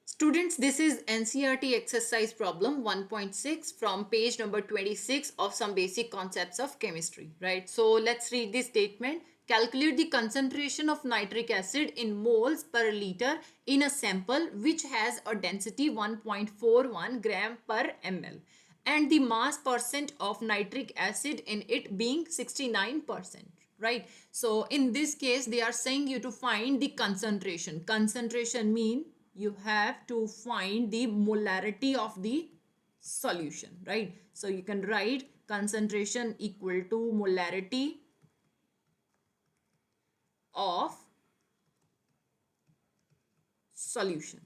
Students, this is NCERT exercise problem 1.6 from page number 26 of some basic concepts of chemistry, right? So let's read the statement. Calculate the concentration of nitric acid in moles per liter in a sample which has a density 1.41 gram per ml and the mass percent of nitric acid in it being 69%, right? So in this case, they are saying you to find the concentration. Concentration mean you have to find the molarity of the solution, right? So you can write concentration equal to molarity of solution,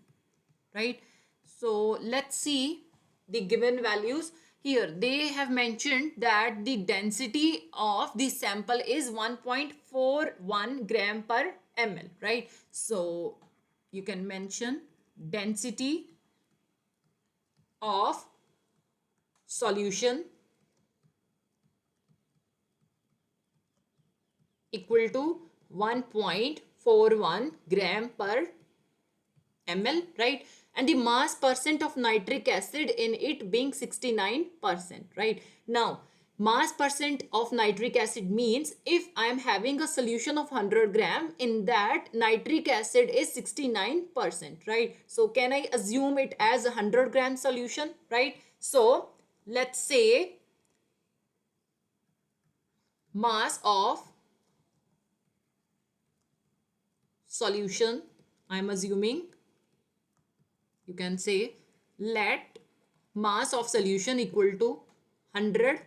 right? So let's see the given values. Here they have mentioned that the density of the sample is 1.41 gram per ml, right? So you can mention density of solution equal to 1.41 gram per ml, right? And the mass percent of nitric acid in it being 69%, right? Now, mass percent of nitric acid means if I am having a solution of 100 gram, in that nitric acid is 69%, right? So can I assume it as a 100 gram solution, right? So let's say mass of solution, I'm assuming, you can say, let mass of solution equal to 100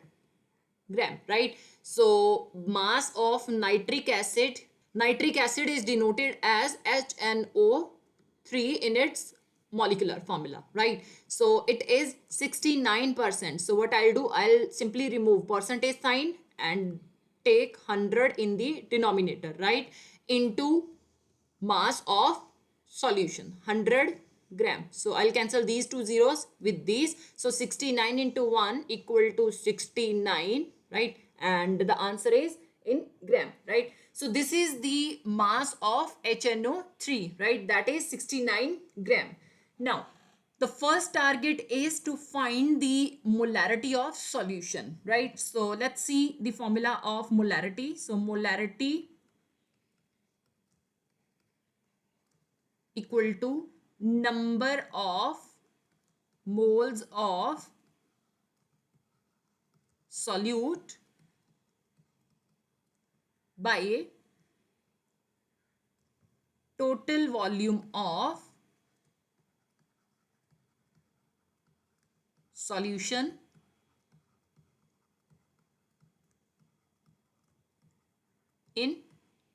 gram, right? So mass of nitric acid is denoted as HNO3 in its molecular formula, right? So it is 69%. So what I'll do, I'll simply remove percentage sign and take 100 in the denominator, right? Into mass of solution 100 gram. So I'll cancel these two zeros with these. So 69 into 1 equal to 69, right? And the answer is in gram, right? So this is the mass of HNO3, right? That is 69 gram. Now, the first target is to find the molarity of solution, right? So let's see the formula of molarity. So molarity equal to number of moles of solute by total volume of solution in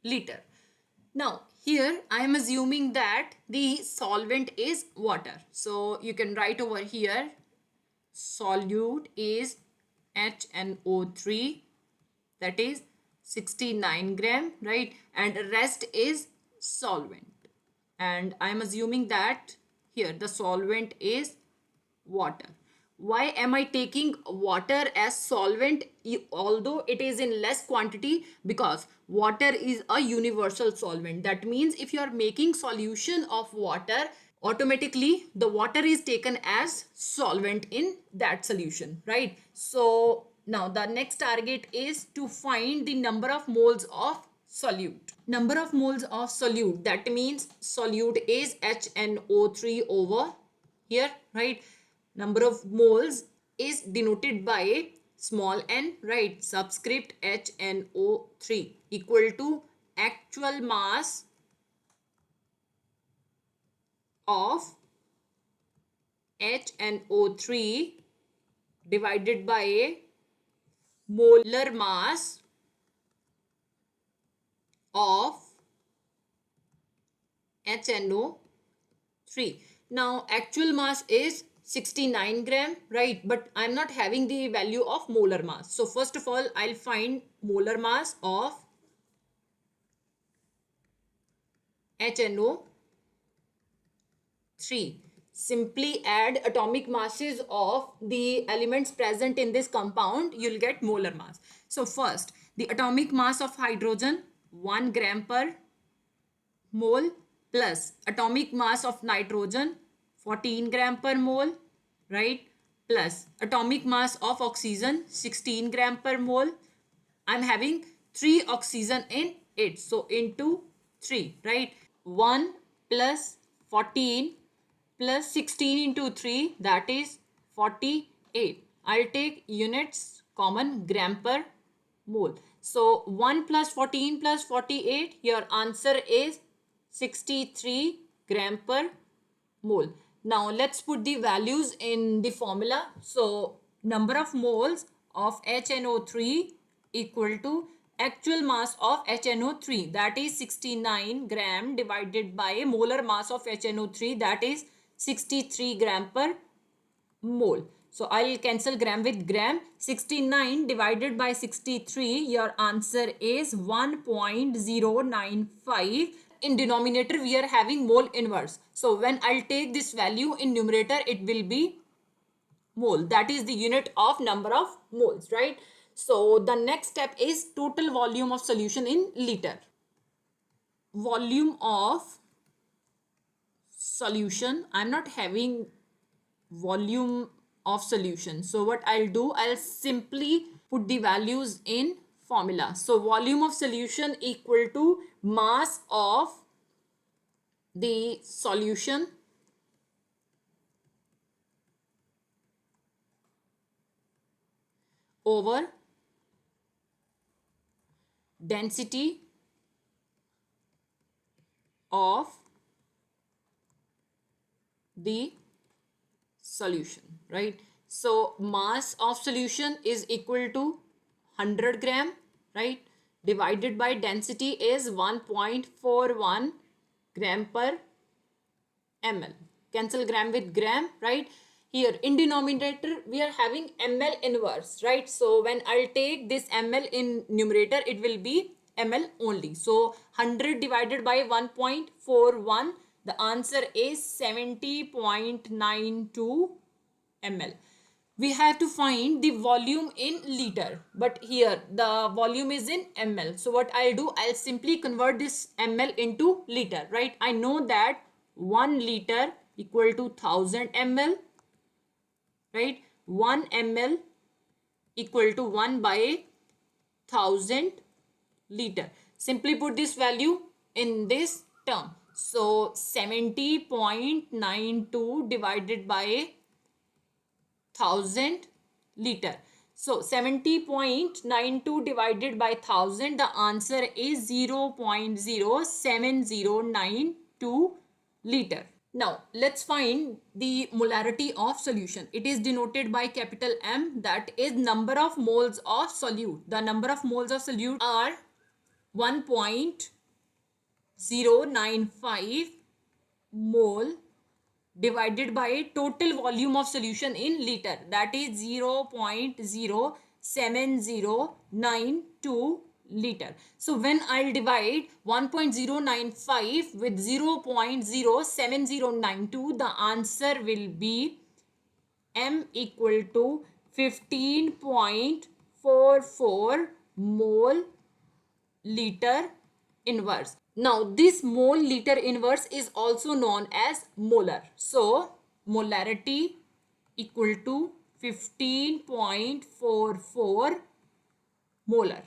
liter. Now here I am assuming that the solvent is water. So you can write over here solute is HNO3, that is 69 gram, right? And rest is solvent. And I'm assuming that here the solvent is water. Why am I taking water as solvent although it is in less quantity? Because water is a universal solvent. That means if you are making solution of water, automatically the water is taken as solvent in that solution, right? So now the next target is to find the number of moles of solute. Number of moles of solute, that means solute is HNO3 over here, right? Number of moles is denoted by small n, right? Subscript HNO3 equal to actual mass of HNO3 divided by molar mass of HNO3. Now actual mass is 69 gram, right? But I'm not having the value of molar mass. So first of all, I'll find molar mass of HNO3. Simply add atomic masses of the elements present in this compound, you'll get molar mass. So first, the atomic mass of hydrogen 1 gram per mole plus atomic mass of nitrogen 14 gram per mole, right? Plus atomic mass of oxygen 16 gram per mole. I'm having 3 oxygen in it. So into 3, right? 1 plus 14 plus 16 into 3, that is 48. I'll take units common, gram per mole. So 1 plus 14 plus 48, your answer is 63 gram per mole. Now let's put the values in the formula. So number of moles of HNO3 equal to actual mass of HNO3, that is 69 gram, divided by molar mass of HNO3, that is 63 gram per mole. So I'll cancel gram with gram. 69 divided by 63, your answer is 1.095. In denominator we are having mole inverse. So when I'll take this value in numerator, it will be mole. That is the unit of number of moles, right? So the next step is total volume of solution in liter. Volume of solution, I'm not having volume of solution. So what I'll do, I'll simply put the values in formula. So volume of solution equal to mass of the solution over density of the solution, right? So mass of solution is equal to 100 gram, right? Divided by density is 1.41 gram per ml. Cancel gram with gram, right? Here in denominator we are having ml inverse, right? So when I'll take this ml in numerator, it will be ml only. So 100 divided by 1.41, the answer is 70.92 ml. We have to find the volume in liter, but here the volume is in ml. So what I'll do, I'll simply convert this ml into liter, right? I know that 1 liter equal to 1000 ml, right? 1 ml equal to 1 by 1000 liter. Simply put this value in this term. So 70.92 divided by 1000 liter. So 70.92 divided by 1000, the answer is 0.07092 liter. Now let's find the molarity of solution. It is denoted by capital M, that is number of moles of solute. The number of moles of solute are 1.095 mole divided by total volume of solution in liter, that is 0.07092 liter. So when I'll divide 1.095 with 0.07092, the answer will be M equal to 15.44 mole liter inverse. Now this mole liter inverse is also known as molar. So molarity equal to 15.44 molar.